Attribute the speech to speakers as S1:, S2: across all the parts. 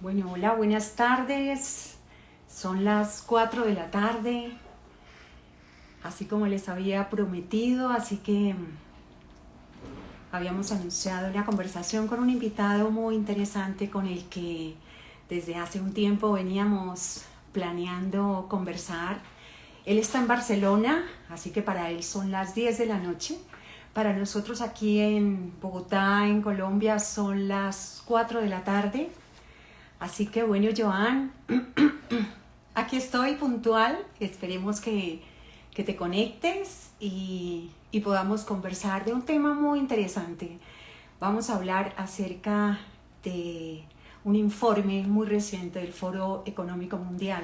S1: Bueno, hola, buenas tardes. Son las 4 de la tarde, así como les había prometido, así que habíamos anunciado una conversación con un invitado muy interesante con el que desde hace un tiempo veníamos planeando conversar. Él está en Barcelona, así que para él son las 10 de la noche. Para nosotros aquí en Bogotá, en Colombia, son las 4 de la tarde. Así que bueno, Joan, aquí estoy puntual. Esperemos que te conectes y podamos conversar de un tema muy interesante. Vamos a hablar acerca de un informe muy reciente del Foro Económico Mundial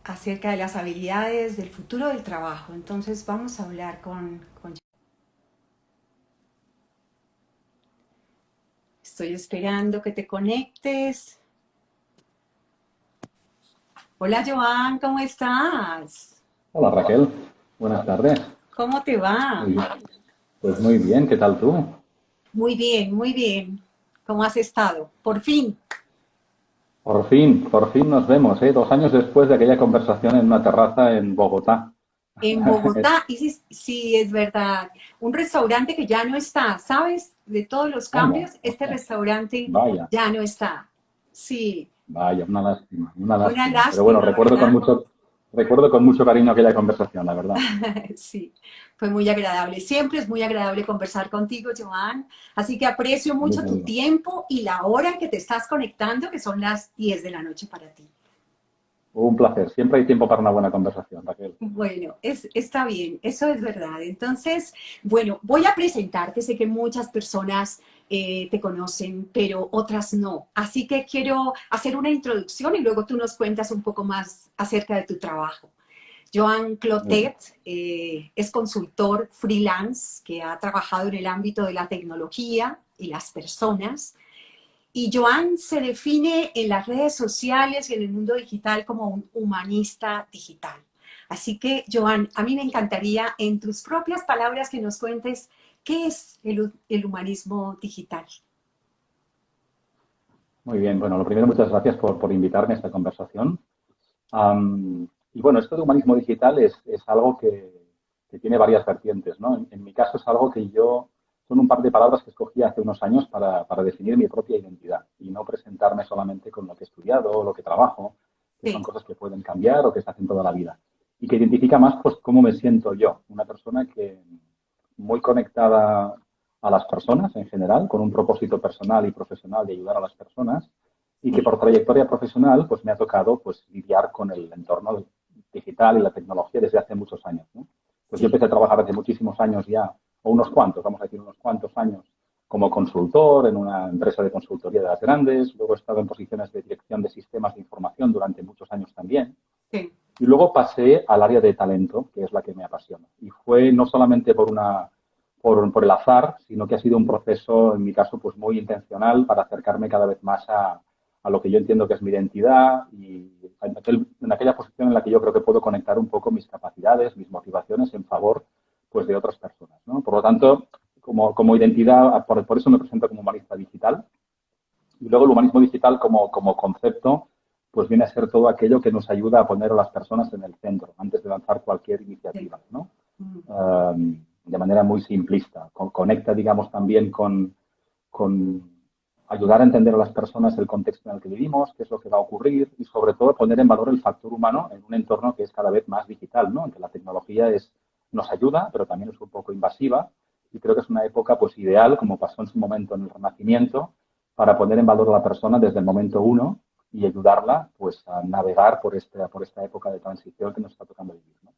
S1: acerca de las habilidades del futuro del trabajo. Entonces vamos a hablar con... Estoy esperando que te conectes. Hola Joan, ¿cómo estás?
S2: Hola Raquel, buenas tardes.
S1: ¿Cómo te va?
S2: Muy bien. Pues muy bien, ¿qué tal tú?
S1: Muy bien, muy bien. ¿Cómo has estado? Por fin,
S2: Por fin nos vemos, ¿eh? 2 años después de aquella conversación en una terraza en Bogotá.
S1: en Bogotá, y sí, sí, es verdad, un restaurante que ya no está, ¿sabes? De todos los
S2: Anda,
S1: cambios, este restaurante
S2: vaya,
S1: ya no está. Sí,
S2: vaya, una lástima, una
S1: una
S2: lástima. Pero bueno,
S1: lástima, ¿verdad?
S2: recuerdo con mucho cariño aquella conversación, la verdad.
S1: Sí, fue muy agradable. Siempre es muy agradable conversar contigo, Joan. Así que aprecio
S2: Lo
S1: mucho
S2: mismo
S1: tu
S2: digo.
S1: tiempo y la hora en que te estás conectando, que son las 10 de la noche para ti.
S2: Un placer, siempre hay tiempo para una buena conversación, Raquel.
S1: Bueno, está bien, eso es verdad. Entonces, bueno, voy a presentarte. Sé que muchas personas te conocen, pero otras no. Así que quiero hacer una introducción y luego tú nos cuentas un poco más acerca de tu trabajo. Joan
S2: Muy bien.
S1: Clotet es consultor freelance que ha trabajado en el ámbito de la tecnología y las personas. Y Joan se define en las redes sociales y en el mundo digital como un humanista digital. Así que, Joan, a mí me encantaría en tus propias palabras que nos cuentes qué es el humanismo digital.
S2: Muy bien, bueno, lo primero, muchas gracias por invitarme a esta conversación. Y bueno, esto de humanismo digital es algo que tiene varias vertientes, ¿no? En mi caso es algo que son un par de palabras que escogí hace unos años para definir mi propia identidad y no presentarme solamente con lo que he estudiado o lo que trabajo, que son
S1: Sí,
S2: cosas que pueden cambiar o que se hacen toda la vida. Y que identifica más, pues, cómo me siento yo, una persona que muy conectada a las personas en general, con un propósito personal y profesional de ayudar a las personas, y que
S1: sí,
S2: por trayectoria profesional pues me ha tocado pues lidiar con el entorno digital y la tecnología desde hace muchos años, ¿no? Pues yo
S1: sí,
S2: empecé a trabajar hace muchísimos años ya, o unos cuantos, vamos a decir unos cuantos años, como consultor en una empresa de consultoría de las grandes, luego he estado en posiciones de dirección de sistemas de información durante muchos años también,
S1: sí,
S2: y luego pasé al área de talento, que es la que me apasiona. Y fue no solamente por el azar, sino que ha sido un proceso, en mi caso, pues muy intencional para acercarme cada vez más a lo que yo entiendo que es mi identidad y en aquella posición en la que yo creo que puedo conectar un poco mis capacidades, mis motivaciones en favor pues, de otras personas, ¿no? Por lo tanto, como identidad, por eso me presento como humanista digital. Y luego el humanismo digital como concepto, pues viene a ser todo aquello que nos ayuda a poner a las personas en el centro antes de lanzar cualquier
S1: sí.
S2: iniciativa, ¿no?
S1: Mm.
S2: De manera muy simplista. Conecta, digamos, también con ayudar a entender a las personas el contexto en el que vivimos, qué es lo que va a ocurrir y, sobre todo, poner en valor el factor humano en un entorno que es cada vez más digital, ¿no? En que la tecnología nos ayuda, pero también es un poco invasiva y creo que es una época pues ideal, como pasó en su momento en el Renacimiento, para poner en valor a la persona desde el momento uno y ayudarla pues a navegar por esta época de transición que nos está tocando vivir, ¿no?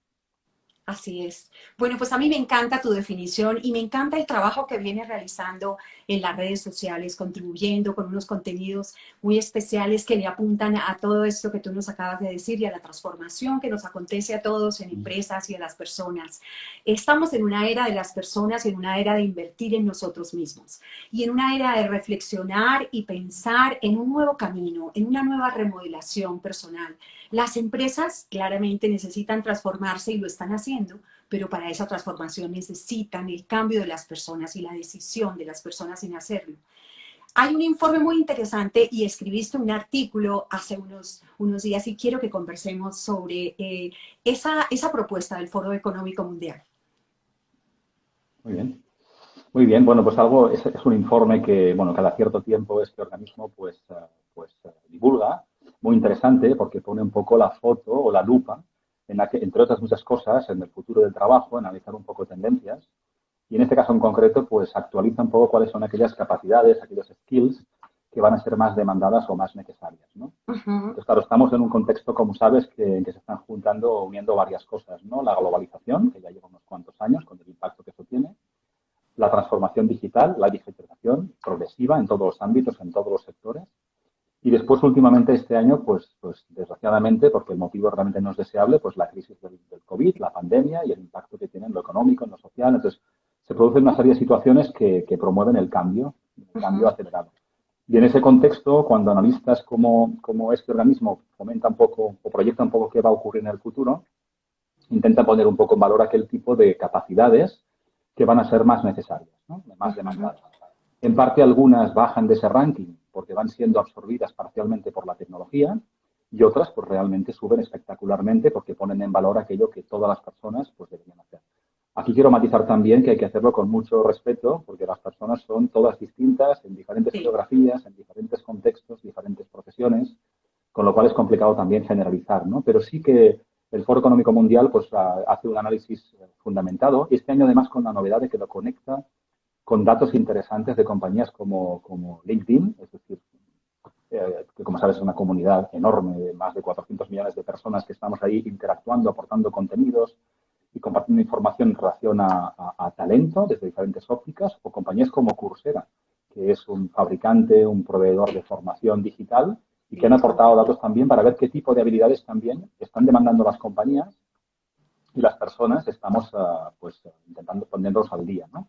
S1: Así es. Bueno, pues a mí me encanta tu definición y me encanta el trabajo que vienes realizando en las redes sociales, contribuyendo con unos contenidos muy especiales que le apuntan a todo esto que tú nos acabas de decir y a la transformación que nos acontece a todos en empresas y a las personas. Estamos en una era de las personas y en una era de invertir en nosotros mismos y en una era de reflexionar y pensar en un nuevo camino, en una nueva remodelación personal. Las empresas claramente necesitan transformarse y lo están haciendo, pero para esa transformación necesitan el cambio de las personas y la decisión de las personas en hacerlo. Hay un informe muy interesante y escribiste un artículo hace unos días y quiero que conversemos sobre esa propuesta del Foro Económico Mundial.
S2: Muy bien. Muy bien, bueno, pues algo es un informe que, bueno, cada cierto tiempo este organismo divulga, muy interesante porque pone un poco la foto o la lupa, entre otras muchas cosas, en el futuro del trabajo, analizar un poco tendencias y en este caso en concreto, pues actualiza un poco cuáles son aquellas capacidades, aquellos skills que van a ser más demandadas o más necesarias, ¿no?
S1: Ujú.
S2: Entonces, claro, estamos en un contexto, como sabes, en que se están juntando o uniendo varias cosas, ¿no? La globalización, que ya lleva unos cuantos años con el impacto que eso tiene, la transformación digital, la digitalización progresiva en todos los ámbitos, en todos los sectores. Y después, últimamente, este año, pues desgraciadamente, porque el motivo realmente no es deseable, pues la crisis del COVID, la pandemia y el impacto que tiene en lo económico, en lo social. Entonces, se producen una serie de situaciones que promueven el cambio
S1: Ujú.
S2: acelerado. Y en ese contexto, cuando analistas como este organismo fomenta un poco o proyecta un poco qué va a ocurrir en el futuro, intenta poner un poco en valor aquel tipo de capacidades que van a ser más necesarias, ¿no? Más
S1: Ujú.
S2: demandadas. En parte algunas bajan de ese ranking porque van siendo absorbidas parcialmente por la tecnología y otras pues realmente suben espectacularmente porque ponen en valor aquello que todas las personas pues deberían hacer. Aquí quiero matizar también que hay que hacerlo con mucho respeto porque las personas son todas distintas en diferentes
S1: Sí.
S2: geografías, en diferentes contextos, diferentes profesiones, con lo cual es complicado también generalizar, ¿no? Pero sí que el Foro Económico Mundial pues hace un análisis fundamentado y este año además con la novedad de que lo conecta con datos interesantes de compañías como LinkedIn, es decir, que como sabes es una comunidad enorme de más de 400 millones de personas que estamos ahí interactuando, aportando contenidos y compartiendo información en relación a talento desde diferentes ópticas, o compañías como Coursera, que es un fabricante, un proveedor de formación digital y que han
S1: Sí.
S2: aportado datos también para ver qué tipo de habilidades también están demandando las compañías y las personas estamos intentando ponernos al día, ¿no?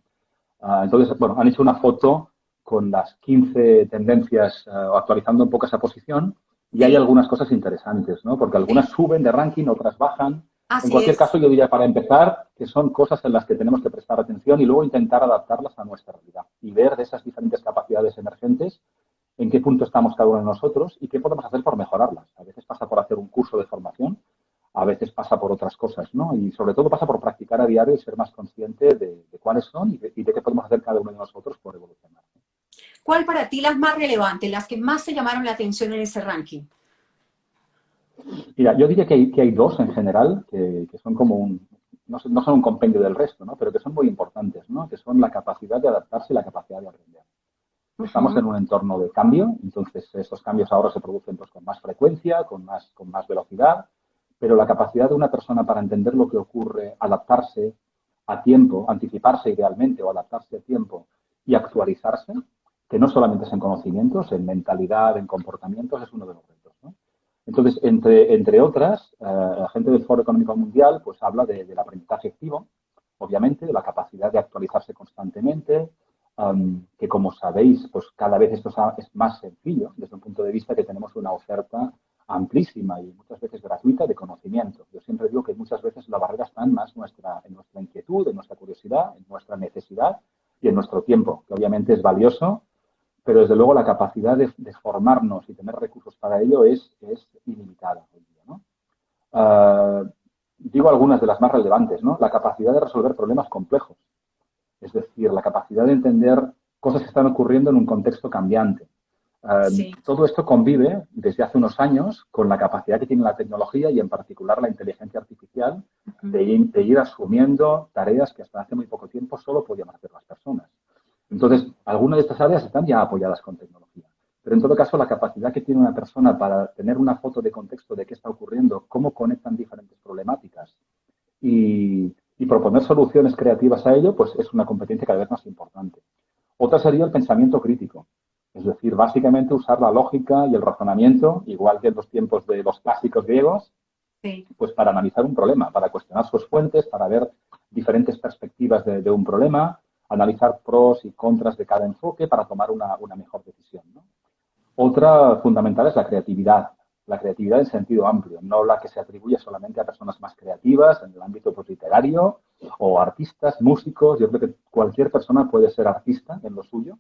S2: Entonces, bueno, han hecho una foto con las 15 tendencias, actualizando un poco esa posición, y hay
S1: Sí.
S2: algunas cosas interesantes, ¿no? Porque algunas
S1: Sí.
S2: suben de ranking, otras bajan. En
S1: Así
S2: cualquier
S1: es.
S2: caso, yo diría para empezar que son cosas en las que tenemos que prestar atención y luego intentar adaptarlas a nuestra realidad y ver de esas diferentes capacidades emergentes en qué punto estamos cada uno de nosotros y qué podemos hacer por mejorarlas. A veces pasa por hacer un curso de formación, a veces pasa por otras cosas, ¿no? Y sobre todo pasa por practicar a diario y ser más consciente de cuáles son y de qué podemos hacer cada uno de nosotros por evolucionar.
S1: ¿Cuál para ti las más relevantes, las que más te llamaron la atención en ese ranking?
S2: Mira, yo diría que hay dos en general que son como no son un compendio del resto, ¿no? Pero que son muy importantes, ¿no? Que son la capacidad de adaptarse y la capacidad de aprender. Estamos
S1: Ujú.
S2: en un entorno de cambio, entonces estos cambios ahora se producen pues, con más frecuencia, con más velocidad, pero la capacidad de una persona para entender lo que ocurre, adaptarse a tiempo, anticiparse idealmente o adaptarse a tiempo y actualizarse, que no solamente es en conocimientos, en mentalidad, en comportamientos, es uno de los retos, ¿no? Entonces, entre otras, la gente del Foro Económico Mundial pues habla del aprendizaje activo, obviamente, de la capacidad de actualizarse constantemente, que como sabéis, pues cada vez esto es más sencillo desde un punto de vista que tenemos una oferta amplísima y muchas veces gratuita de conocimiento. Yo siempre digo que muchas veces la barrera está más en nuestra inquietud, en nuestra curiosidad, en nuestra necesidad y en nuestro tiempo, que obviamente es valioso, pero desde luego la capacidad de formarnos y tener recursos para ello es ilimitada hoy día, ¿no? Digo algunas de las más relevantes, ¿no? La capacidad de resolver problemas complejos, es decir, la capacidad de entender cosas que están ocurriendo en un contexto cambiante.
S1: Sí.
S2: Todo esto convive desde hace unos años con la capacidad que tiene la tecnología y en particular la inteligencia artificial
S1: Ujú.
S2: de ir asumiendo tareas que hasta hace muy poco tiempo solo podían hacer las personas. Entonces, algunas de estas áreas están ya apoyadas con tecnología. Pero en todo caso, la capacidad que tiene una persona para tener una foto de contexto de qué está ocurriendo, cómo conectan diferentes problemáticas y proponer soluciones creativas a ello, pues es una competencia cada vez más importante. Otra sería el pensamiento crítico, es decir, básicamente usar la lógica y el razonamiento, igual que en los tiempos de los clásicos griegos,
S1: Sí.
S2: pues para analizar un problema, para cuestionar sus fuentes, para ver diferentes perspectivas de un problema, analizar pros y contras de cada enfoque para tomar una mejor decisión, ¿no? Otra fundamental es la creatividad en sentido amplio, no la que se atribuye solamente a personas más creativas en el ámbito pues, literario o artistas, músicos. Yo creo que cualquier persona puede ser artista en lo suyo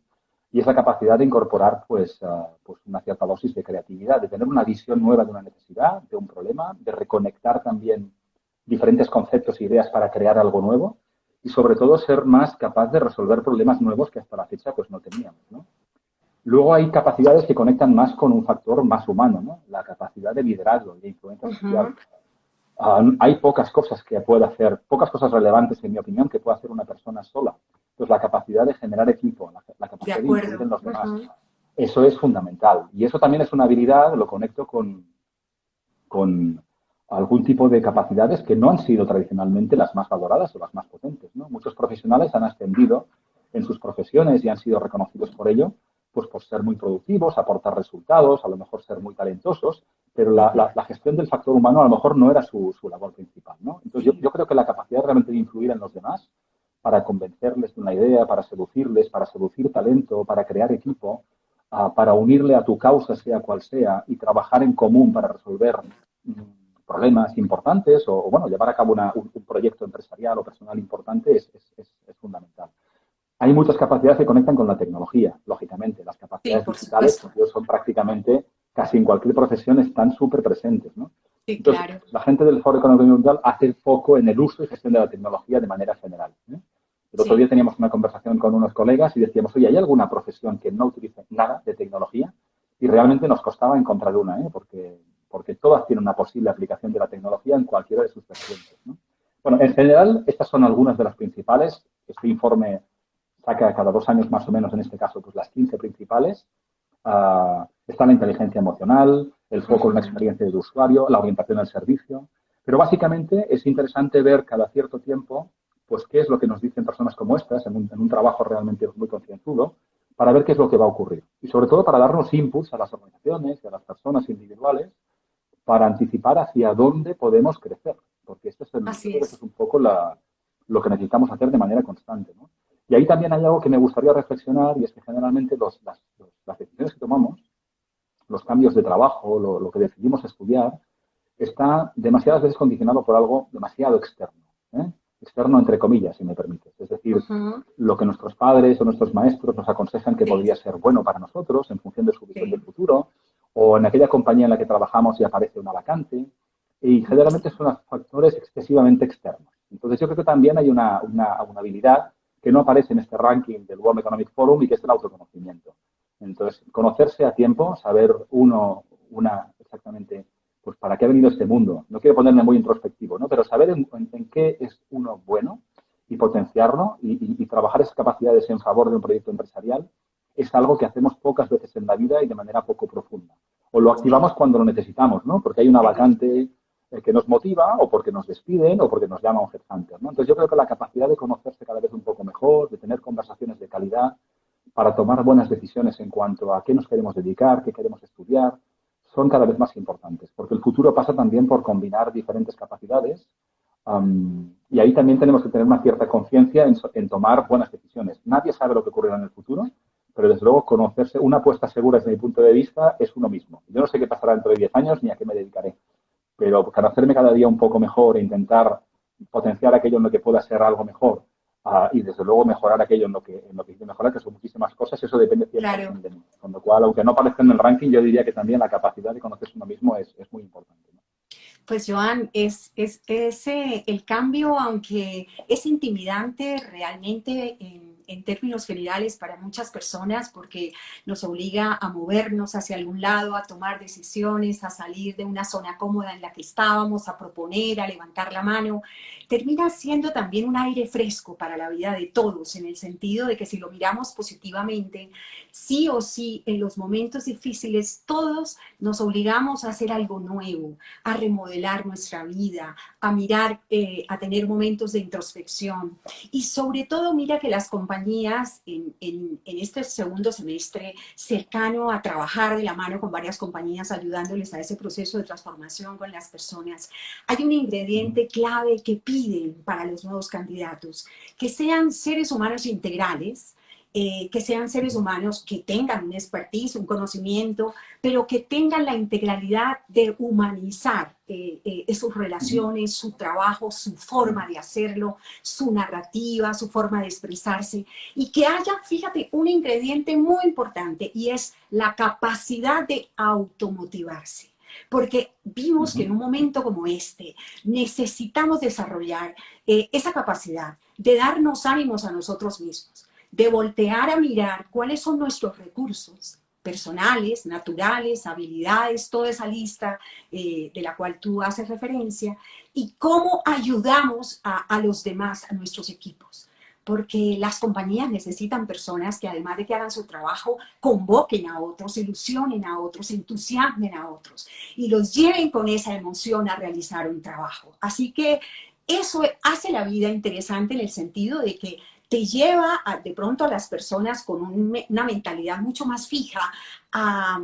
S2: y es la capacidad de incorporar pues una cierta dosis de creatividad, de tener una visión nueva de una necesidad, de un problema, de reconectar también diferentes conceptos e ideas para crear algo nuevo y sobre todo ser más capaz de resolver problemas nuevos que hasta la fecha pues no teníamos, ¿no? Luego hay capacidades que conectan más con un factor más humano, ¿no? La capacidad de liderazgo y de influencia social.
S1: Ujú.
S2: Hay pocas cosas que pueda hacer, pocas cosas relevantes, en mi opinión, que pueda hacer una persona sola. Entonces, la capacidad de generar equipo, la
S1: De
S2: capacidad de influir
S1: acuerdo.
S2: en los demás,
S1: Ujú.
S2: eso es fundamental. Y eso también es una habilidad, lo conecto con algún tipo de capacidades que no han sido tradicionalmente las más valoradas o las más potentes, ¿no? Muchos profesionales han ascendido en sus profesiones y han sido reconocidos por ello, pues por ser muy productivos, aportar resultados, a lo mejor ser muy talentosos, pero
S1: Ujú.
S2: la gestión del factor humano a lo mejor no era su labor principal, ¿no? Entonces yo creo que la capacidad realmente de influir en los demás para convencerles de una idea, para seducirles, para seducir talento, para crear equipo, para unirle a tu causa, sea cual sea, y trabajar en común para resolver problemas importantes o, bueno, llevar a cabo un proyecto empresarial o personal importante es fundamental. Hay muchas capacidades que conectan con la tecnología, lógicamente. Las
S1: Sí,
S2: capacidades
S1: por
S2: digitales,
S1: supuesto.
S2: por Dios, son prácticamente casi en cualquier profesión están súper presentes, ¿no?
S1: Sí,
S2: Entonces,
S1: claro.
S2: la gente del Foro Económico Mundial hace foco en el uso y gestión de la tecnología de manera general, ¿eh? El otro día
S1: Sí.
S2: teníamos una conversación con unos colegas y decíamos, oye, ¿hay alguna profesión que no utilice nada de tecnología? Y realmente nos costaba encontrar una, ¿eh? Porque todas tienen una posible aplicación de la tecnología en cualquiera de sus vertientes, ¿no? Bueno, en general, estas son algunas de las principales. Este informe saca cada 2 años más o menos, en este caso, pues las 15 principales. Está la inteligencia emocional, el foco en la
S1: Ujú.
S2: experiencia del usuario, la orientación al servicio. Pero básicamente es interesante ver cada cierto tiempo pues qué es lo que nos dicen personas como estas en un trabajo realmente muy concienzudo para ver qué es lo que va a ocurrir. Y sobre todo para darnos inputs a las organizaciones y a las personas individuales para anticipar hacia dónde podemos crecer. Porque yo
S1: Así
S2: creo que esto
S1: es.
S2: es un poco lo que necesitamos hacer de manera constante, ¿no? Y ahí también hay algo que me gustaría reflexionar y es que generalmente las decisiones que tomamos, los cambios de trabajo, lo que decidimos estudiar, está demasiadas veces condicionado por algo demasiado externo, ¿eh? Externo entre comillas, si me permites. Es decir,
S1: Ujú.
S2: lo que nuestros padres o nuestros maestros nos aconsejan que
S1: Sí,
S2: podría ser bueno para nosotros en función de su visión del
S1: sí.
S2: futuro, o en aquella compañía en la que trabajamos y aparece una vacante, y generalmente son factores excesivamente externos. Entonces yo creo que también hay una habilidad que no aparece en este ranking del World Economic Forum y que es el autoconocimiento. Entonces, conocerse a tiempo, saber exactamente pues para qué ha venido este mundo. No quiero ponerme muy introspectivo, ¿no? Pero saber en qué es uno bueno y potenciarlo y trabajar esas capacidades en favor de un proyecto empresarial es algo que hacemos pocas veces en la vida y de manera poco profunda. O lo
S1: Sí,
S2: activamos cuando lo necesitamos, ¿no? Porque hay una
S1: sí.
S2: vacante que nos motiva o porque nos despiden o porque nos llama un headhunter, ¿no? Entonces yo creo que la capacidad de conocerse cada vez un poco mejor, de tener conversaciones de calidad para tomar buenas decisiones en cuanto a qué nos queremos dedicar, qué queremos estudiar, son cada vez más importantes, porque el futuro pasa también por combinar diferentes capacidades y ahí también tenemos que tener una cierta conciencia en tomar buenas decisiones. Nadie sabe lo que ocurrirá en el futuro, pero desde luego conocerse, una apuesta segura desde mi punto de vista es uno mismo. Yo no sé qué pasará dentro de 10 años ni a qué me dedicaré, pero conocerme cada día un poco mejor e intentar potenciar aquello en lo que pueda ser algo mejor y desde luego mejorar aquello en lo que hay que mejorar, que son muchísimas cosas, eso depende 100%
S1: Claro.
S2: de mí. Con lo cual, aunque no aparezca en el ranking, yo diría que también la capacidad de conocerse uno mismo es muy importante, ¿no?
S1: Pues Joan, el cambio, aunque es intimidante realmente en términos generales para muchas personas, porque nos obliga a movernos hacia algún lado, a tomar decisiones, a salir de una zona cómoda en la que estábamos, a proponer, a levantar la mano, termina siendo también un aire fresco para la vida de todos, en el sentido de que si lo miramos positivamente, sí o sí, en los momentos difíciles, todos nos obligamos a hacer algo nuevo, a remodelar nuestra vida, a mirar, a tener momentos de introspección. Y sobre todo, mira que las compañías en este segundo semestre, cercano a trabajar de la mano con varias compañías, ayudándoles a ese proceso de transformación con las personas, hay un ingrediente clave que piden para los nuevos candidatos, que sean seres humanos integrales que sean seres humanos que tengan un expertise, un conocimiento, pero que tengan la integralidad de humanizar sus relaciones, su trabajo, su forma de hacerlo, su narrativa, su forma de expresarse, y que haya, fíjate, un ingrediente muy importante y es la capacidad de automotivarse. Porque vimos que en un momento como este necesitamos desarrollar esa capacidad de darnos ánimos a nosotros mismos, de voltear a mirar cuáles son nuestros recursos personales, naturales, habilidades, toda esa lista de la cual tú haces referencia, y cómo ayudamos a los demás, a nuestros equipos. Porque las compañías necesitan personas que además de que hagan su trabajo, convoquen a otros, ilusionen a otros, entusiasmen a otros y los lleven con esa emoción a realizar un trabajo. Así que eso hace la vida interesante en el sentido de que te lleva de pronto a las personas con una mentalidad mucho más fija a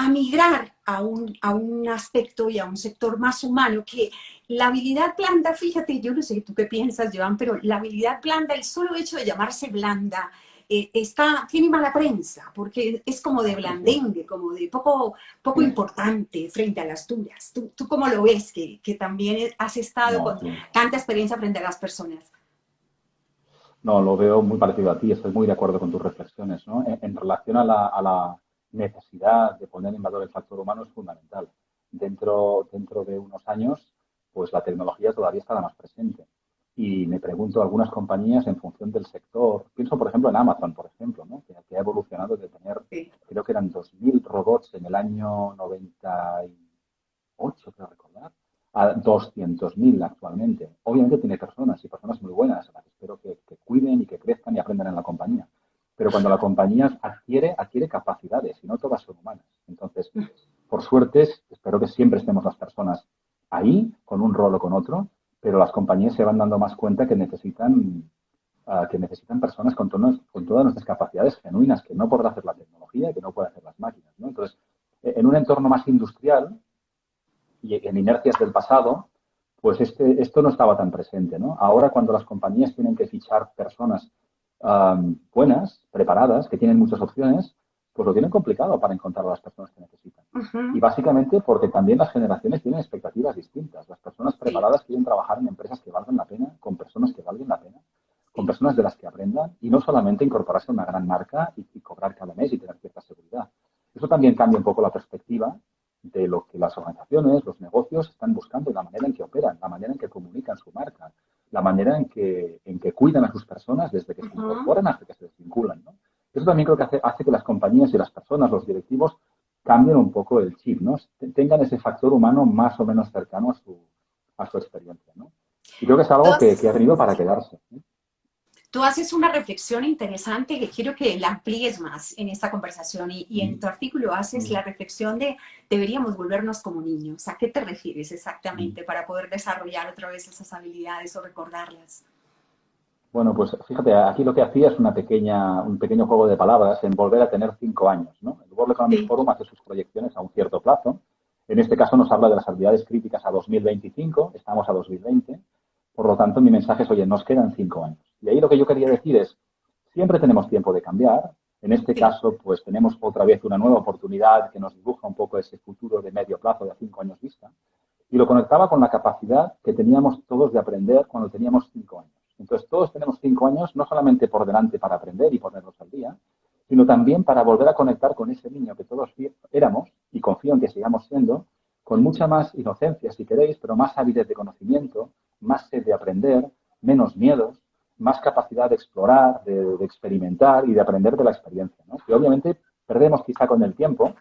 S1: migrar a un aspecto y a un sector más humano que la habilidad blanda, fíjate, yo no sé tú qué piensas, Joan, pero la habilidad blanda, el solo hecho de llamarse blanda, tiene mala prensa, porque es como de blandengue, como de poco importante frente a las duras. ¿Tú cómo lo ves? Que también has estado
S2: No,
S1: con
S2: sí.
S1: tanta experiencia frente a las personas.
S2: No, lo veo muy parecido a ti, estoy muy de acuerdo con tus reflexiones, ¿no? En relación a la necesidad de poner en valor el factor humano es fundamental. Dentro de unos años, pues la tecnología todavía estará más presente. Y me pregunto, algunas compañías en función del sector, pienso por ejemplo en Amazon, por ejemplo, ¿no? Que ha evolucionado de tener,
S1: Sí.
S2: creo que eran 2.000 robots en el año 98, creo recordar, a 200.000 actualmente. Obviamente tiene personas y personas muy buenas, a las que espero que cuiden y que crezcan y aprendan en la compañía. Pero cuando la compañía adquiere capacidades y no todas son humanas. Entonces, por suerte, espero que siempre estemos las personas ahí, con un rol o con otro, pero las compañías se van dando más cuenta que necesitan personas con todas nuestras capacidades genuinas, que no podrá hacer la tecnología y que no puede hacer las máquinas, ¿no? Entonces, en un entorno más industrial, y en inercias del pasado, pues esto no estaba tan presente, ¿no? Ahora cuando las compañías tienen que fichar personas buenas, preparadas, que tienen muchas opciones, pues lo tienen complicado para encontrar a las personas que necesitan. Y
S1: Uh-huh.
S2: básicamente porque también las generaciones tienen expectativas distintas. Las personas
S1: Sí,
S2: preparadas quieren trabajar en empresas que valgan la pena, con personas que valgan la pena, con personas de las que aprendan y no solamente incorporarse a una gran marca y cobrar cada mes y tener cierta seguridad. Eso también cambia un poco la perspectiva de lo que las organizaciones, los negocios están buscando, la manera en que operan, la manera en que comunican su marca, la manera en que cuidan a sus personas desde que se
S1: uh-huh.
S2: incorporan hasta que se desvinculan, ¿no? Eso también creo que hace que las compañías y las personas, los directivos, cambien un poco el chip, ¿no? Tengan ese factor humano más o menos cercano a su experiencia, ¿no? Y creo que es algo que ha venido para
S1: Sí.
S2: quedarse, ¿no?
S1: Tú haces una reflexión interesante que quiero que la amplíes más en esta conversación y en tu artículo haces la reflexión de deberíamos volvernos como niños. ¿A qué te refieres exactamente para poder desarrollar otra vez esas habilidades o recordarlas?
S2: Bueno, pues fíjate, aquí lo que hacía es un pequeño juego de palabras en volver a tener 5 años, ¿no? El World Economic
S1: Sí.
S2: Forum hace sus proyecciones a un cierto plazo. En este caso nos habla de las habilidades críticas a 2025, estamos a 2020. Por lo tanto, mi mensaje es, oye, nos quedan 5 años. Y ahí lo que yo quería decir es, siempre tenemos tiempo de cambiar. En este
S1: Sí.
S2: caso, pues tenemos otra vez una nueva oportunidad que nos dibuja un poco ese futuro de medio plazo de a 5 años vista. Y lo conectaba con la capacidad que teníamos todos de aprender cuando teníamos 5 años. Entonces, todos tenemos 5 años, no solamente por delante para aprender y ponernos al día, sino también para volver a conectar con ese niño que todos éramos, y confío en que sigamos siendo, con mucha más inocencia, si queréis, pero más avidez de conocimiento, más sed de aprender, menos miedos, más capacidad de explorar, de experimentar y de aprender de la experiencia, ¿no? Que obviamente perdemos quizá con el tiempo,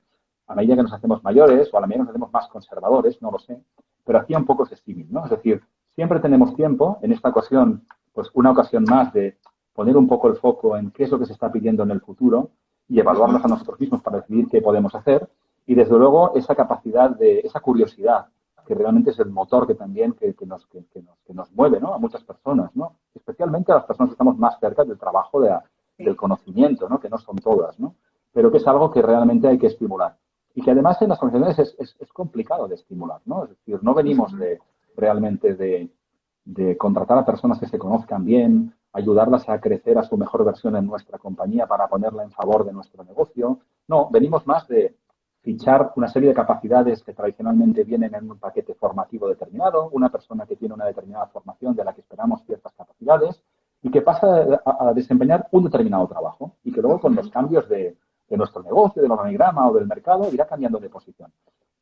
S2: a medida que nos hacemos mayores o a la medida que nos hacemos más conservadores, no lo sé, pero hacía un poco ese símil, ¿no? Es decir, siempre tenemos tiempo, en esta ocasión, pues una ocasión más de poner un poco el foco en qué es lo que se está pidiendo en el futuro y evaluarnos a
S1: Uh-huh.
S2: nosotros mismos para decidir qué podemos hacer y desde luego esa capacidad esa curiosidad que realmente es el motor que también que nos mueve, ¿no? A muchas personas, ¿no? Especialmente a las personas que estamos más cerca del trabajo del
S1: Sí.
S2: conocimiento, ¿no? Que no son todas, ¿no? Pero que es algo que realmente hay que estimular. Y que además en las organizaciones es complicado de estimular, ¿no? Es decir, no venimos
S1: Uh-huh.
S2: realmente de contratar a personas que se conozcan bien ayudarlas a crecer a su mejor versión en nuestra compañía para ponerla en favor de nuestro negocio. No, venimos más de fichar una serie de capacidades que tradicionalmente vienen en un paquete formativo determinado, una persona que tiene una determinada formación de la que esperamos ciertas capacidades y que pasa a desempeñar un determinado trabajo y que luego con los cambios de nuestro negocio, del organigrama o del mercado irá cambiando de posición.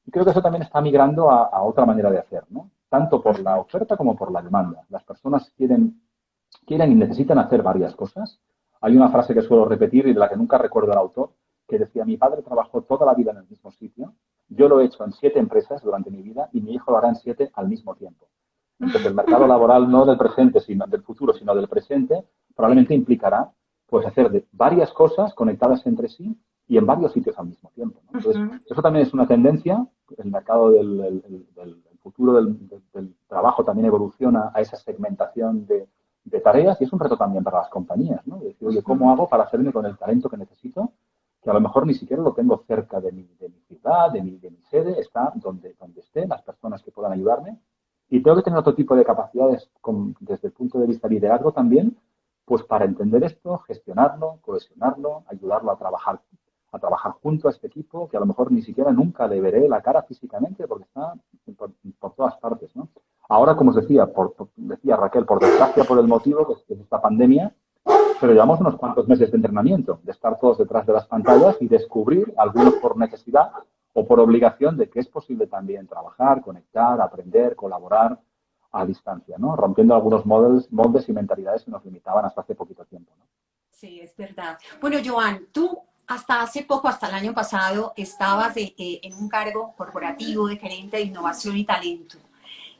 S2: Y creo que eso también está migrando a otra manera de hacer, ¿no? Tanto por la oferta como por la demanda. Las personas quieren y necesitan hacer varias cosas. Hay una frase que suelo repetir y de la que nunca recuerdo el autor, que decía, mi padre trabajó toda la vida en el mismo sitio, yo lo he hecho en 7 empresas durante mi vida y mi hijo lo hará en 7 al mismo tiempo. Entonces, el mercado laboral no del presente, sino del futuro, sino del presente, probablemente implicará pues hacer de varias cosas conectadas entre sí y en varios sitios al mismo tiempo, ¿no? Entonces, eso también es una tendencia. El mercado del futuro del trabajo también evoluciona a esa segmentación de tareas y es un reto también para las compañías, ¿no? Decir, oye, ¿cómo hago para hacerme con el talento que necesito? Que a lo mejor ni siquiera lo tengo cerca de mi ciudad, de mi sede, está donde esté, las personas que puedan ayudarme. Y tengo que tener otro tipo de capacidades desde el punto de vista liderazgo también, pues para entender esto, gestionarlo, cohesionarlo, ayudarlo a trabajar junto a este equipo, que a lo mejor ni siquiera nunca le veré la cara físicamente porque está por todas partes, ¿no? Ahora, como os decía, decía Raquel, por desgracia, por el motivo que es esta pandemia, pero llevamos unos cuantos meses de entrenamiento, de estar todos detrás de las pantallas y descubrir, algunos por necesidad o por obligación, de que es posible también trabajar, conectar, aprender, colaborar a distancia, ¿no? Rompiendo algunos moldes y mentalidades que nos limitaban hasta hace poquito tiempo, ¿no?
S1: Sí, es verdad. Bueno, Joan, tú hasta hace poco, hasta el año pasado, estabas en un cargo corporativo de gerente de innovación y talento.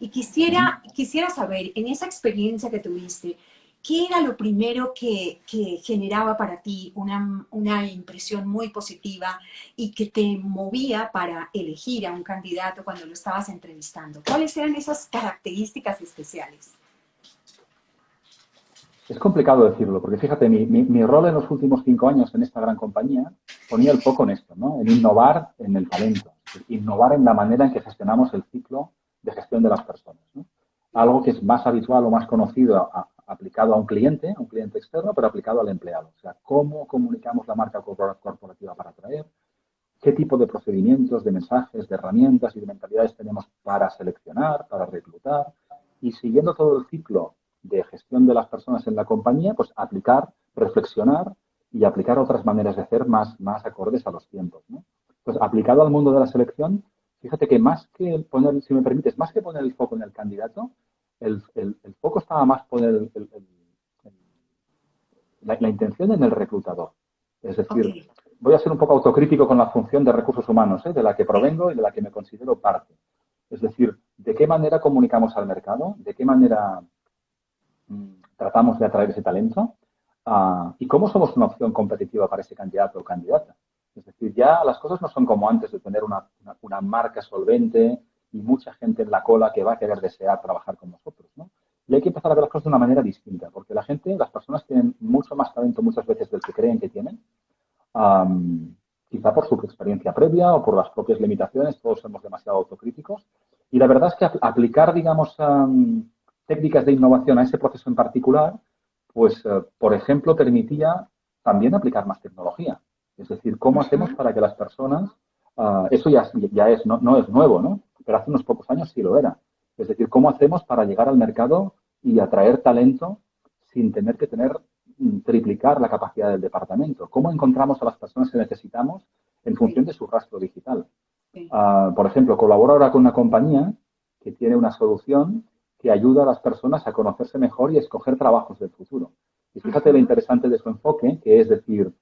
S1: Y quisiera saber, en esa experiencia que tuviste, ¿qué era lo primero que generaba para ti una impresión muy positiva y que te movía para elegir a un candidato cuando lo estabas entrevistando? ¿Cuáles eran esas características especiales?
S2: Es complicado decirlo, porque fíjate, mi rol en los últimos 5 años en esta gran compañía ponía el foco en esto, ¿no? En innovar en el talento, innovar en la manera en que gestionamos el ciclo de gestión de las personas, ¿no? Algo que es más habitual o más conocido aplicado a un cliente externo, pero aplicado al empleado. O sea, cómo comunicamos la marca corporativa para atraer, qué tipo de procedimientos, de mensajes, de herramientas y de mentalidades tenemos para seleccionar, para reclutar, y siguiendo todo el ciclo de gestión de las personas en la compañía, pues aplicar, reflexionar y aplicar otras maneras de hacer más acordes a los tiempos, ¿no? Pues aplicado al mundo de la selección, fíjate que más que poner, si me permites, más que poner el foco en el candidato, el foco estaba más poner la intención en el reclutador. Es decir,
S1: Ok.
S2: voy a ser un poco autocrítico con la función de recursos humanos, de la que provengo y de la que me considero parte. Es decir, ¿de qué manera comunicamos al mercado? ¿De qué manera tratamos de atraer ese talento? ¿Y cómo somos una opción competitiva para ese candidato o candidata? Es decir, ya las cosas no son como antes de tener una marca solvente y mucha gente en la cola que va a querer desear trabajar con nosotros, ¿no? Y hay que empezar a ver las cosas de una manera distinta, porque la gente, las personas tienen mucho más talento muchas veces del que creen que tienen, quizá por su experiencia previa o por las propias limitaciones, todos somos demasiado autocríticos. Y la verdad es que aplicar, digamos, técnicas de innovación a ese proceso en particular, pues, por ejemplo, permitía también aplicar más tecnología. Es decir, ¿cómo hacemos para que las personas, eso ya es, no es nuevo, ¿no? Pero hace unos pocos años sí lo era. Es decir, ¿cómo hacemos para llegar al mercado y atraer talento sin tener que triplicar la capacidad del departamento? ¿Cómo encontramos a las personas que necesitamos en función
S1: Sí,
S2: de su rastro digital?
S1: sí.
S2: Por ejemplo, colaboro ahora con una compañía que tiene una solución que ayuda a las personas a conocerse mejor y a escoger trabajos del futuro. Y fíjate lo interesante de su enfoque, que es decir,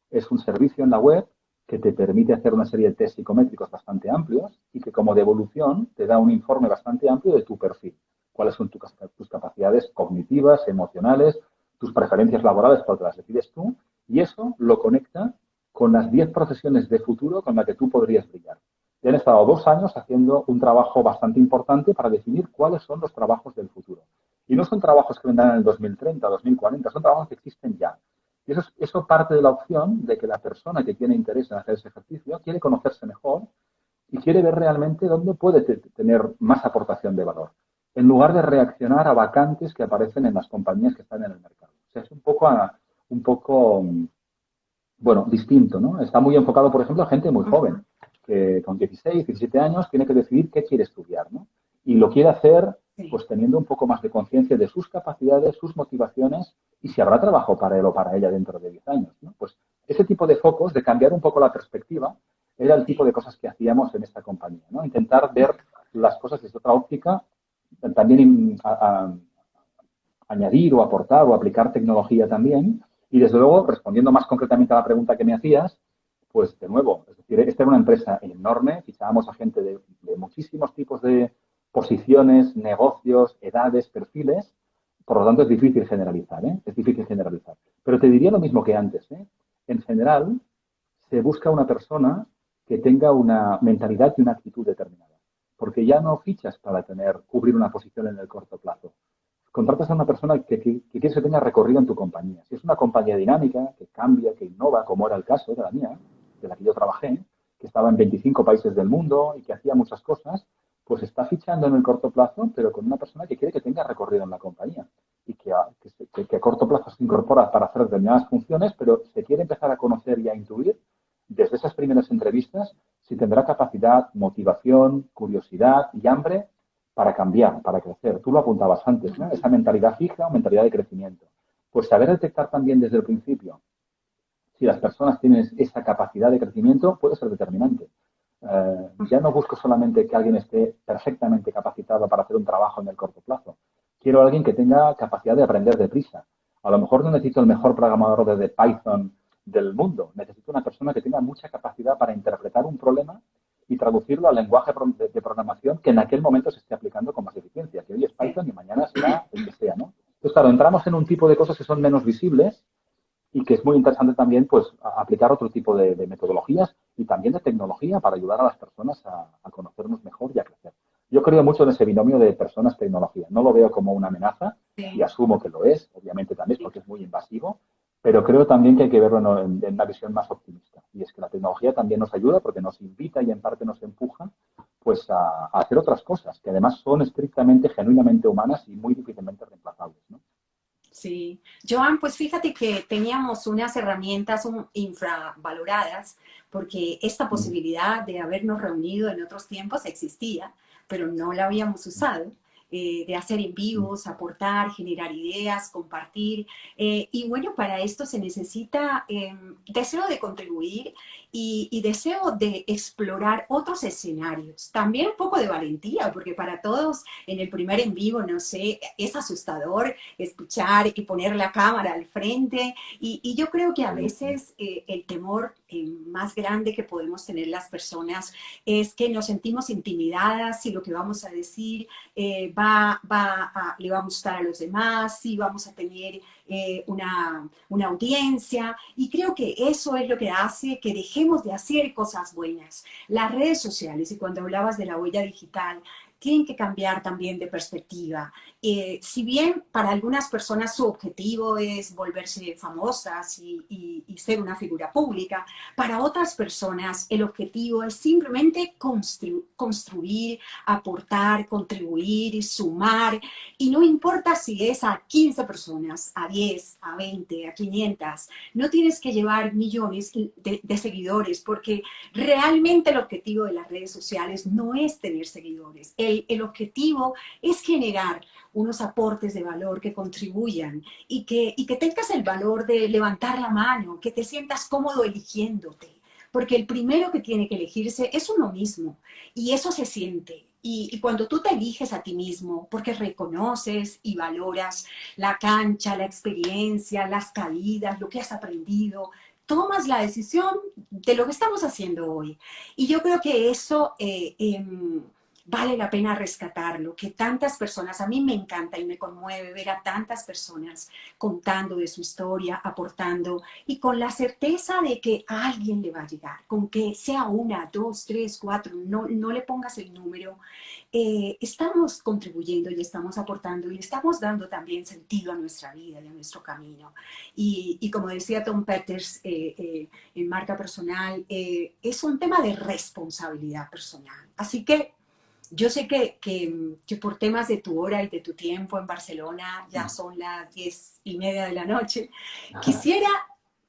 S2: es un servicio en la web que te permite hacer una serie de test psicométricos bastante amplios y que como devolución te da un informe bastante amplio de tu perfil. Cuáles son tus capacidades cognitivas, emocionales, tus preferencias laborales, porque las decides tú, y eso lo conecta con las 10 profesiones de futuro con las que tú podrías brillar. Y han estado 2 años haciendo un trabajo bastante importante para definir cuáles son los trabajos del futuro. Y no son trabajos que vendrán en el 2030, 2040, son trabajos que existen ya. Y eso parte de la opción de que la persona que tiene interés en hacer ese ejercicio quiere conocerse mejor y quiere ver realmente dónde puede tener más aportación de valor. en lugar de reaccionar a vacantes que aparecen en las compañías que están en el mercado. O sea, es un poco bueno, distinto, ¿no? Está muy enfocado, por ejemplo, a gente muy joven, que con 16, 17 años tiene que decidir qué quiere estudiar, ¿no? Y lo quiere hacer,
S1: Sí.
S2: pues, teniendo un poco más de conciencia de sus capacidades, sus motivaciones y si habrá trabajo para él o para ella dentro de 10 años, ¿no? Pues ese tipo de focos, de cambiar un poco la perspectiva, era el tipo
S1: Sí.
S2: de cosas que hacíamos en esta compañía, ¿no? Intentar ver las cosas desde otra óptica, también añadir o aportar o aplicar tecnología también. Y desde luego, respondiendo más concretamente a la pregunta que me hacías, pues de nuevo, es decir, esta era una empresa enorme, fichábamos a gente de muchísimos tipos de posiciones, negocios, edades, perfiles, por lo tanto es difícil generalizar, ¿eh? Es difícil generalizar. Pero te diría lo mismo que antes, ¿eh? En general, se busca una persona que tenga una mentalidad y una actitud determinada. Porque ya no fichas para cubrir una posición en el corto plazo. Contratas a una persona que quieres que tenga recorrido en tu compañía. Si es una compañía dinámica, que cambia, que innova, como era el caso de la mía, de la que yo trabajé, que estaba en 25 países del mundo y que hacía muchas cosas, pues está fichando en el corto plazo, pero con una persona que quiere que tenga recorrido en la compañía y que a corto plazo se incorpora para hacer determinadas funciones, pero se quiere empezar a conocer y a intuir desde esas primeras entrevistas si tendrá capacidad, motivación, curiosidad y hambre para cambiar, para crecer. Tú lo apuntabas antes, ¿no? Esa mentalidad fija o mentalidad de crecimiento. Pues saber detectar también desde el principio si las personas tienen esa capacidad de crecimiento puede ser determinante. Ya no busco solamente que alguien esté perfectamente capacitado para hacer un trabajo en el corto plazo. Quiero a alguien que tenga capacidad de aprender deprisa. A lo mejor no necesito el mejor programador de Python del mundo. Necesito una persona que tenga mucha capacidad para interpretar un problema y traducirlo al lenguaje de programación que en aquel momento se esté aplicando con más eficiencia. Que hoy es
S1: Sí.
S2: Python y mañana será el que sea, ¿no? Entonces, claro, entramos en un tipo de cosas que son menos visibles y que es muy interesante también pues aplicar otro tipo de metodologías y también de tecnología para ayudar a las personas a conocernos mejor y a crecer. Yo creo mucho en ese binomio de personas-tecnología. No lo veo como una amenaza y
S1: Sí.
S2: asumo que lo es, obviamente también es porque es muy invasivo, pero creo también que hay que verlo en una visión más optimista. Y es que la tecnología también nos ayuda porque nos invita y en parte nos empuja pues a hacer otras cosas que además son estrictamente, genuinamente humanas y muy difícilmente reemplazables, ¿no?
S1: Sí. Joan, pues fíjate que teníamos unas herramientas infravaloradas porque esta posibilidad de habernos reunido en otros tiempos existía, pero no la habíamos usado. De hacer en vivos, aportar, generar ideas, compartir. Y bueno, para esto se necesita deseo de contribuir y deseo de explorar otros escenarios. También un poco de valentía, porque para todos en el primer en vivo, no sé, es asustador escuchar y poner la cámara al frente. Y yo creo que a
S2: Sí,
S1: veces el temor más grande que podemos tener las personas es que nos sentimos intimidadas si lo que vamos a decir le va a gustar a los demás, si vamos a tener una audiencia. Y creo que eso es lo que hace que dejemos de hacer cosas buenas. Las redes sociales, y cuando hablabas de la huella digital, tienen que cambiar también de perspectiva. Si bien para algunas personas su objetivo es volverse famosas y ser una figura pública, para otras personas el objetivo es simplemente construir, aportar, contribuir, sumar, y no importa si es a 15 personas, a 10, a 20, a 500, no tienes que llevar millones de seguidores, porque realmente el objetivo de las redes sociales no es tener seguidores, el objetivo es generar unos aportes de valor que contribuyan y que tengas el valor de levantar la mano, que te sientas cómodo eligiéndote, porque el primero que tiene que elegirse es uno mismo y eso se siente. Y cuando tú te eliges a ti mismo, porque reconoces y valoras la cancha, la experiencia, las caídas, lo que has aprendido, tomas la decisión de lo que estamos haciendo hoy. Y yo creo que eso vale la pena rescatarlo, que tantas personas, a mí me encanta y me conmueve ver a tantas personas contando de su historia, aportando y con la certeza de que a alguien le va a llegar, con que sea una, dos, tres, cuatro, no le pongas el número, estamos contribuyendo y estamos aportando y estamos dando también sentido a nuestra vida y a nuestro camino. Y como decía Tom Peters en Marca Personal, es un tema de responsabilidad personal. Así que yo sé que por temas de tu hora y de tu tiempo en Barcelona, ya son las 10:30 de la noche. Quisiera,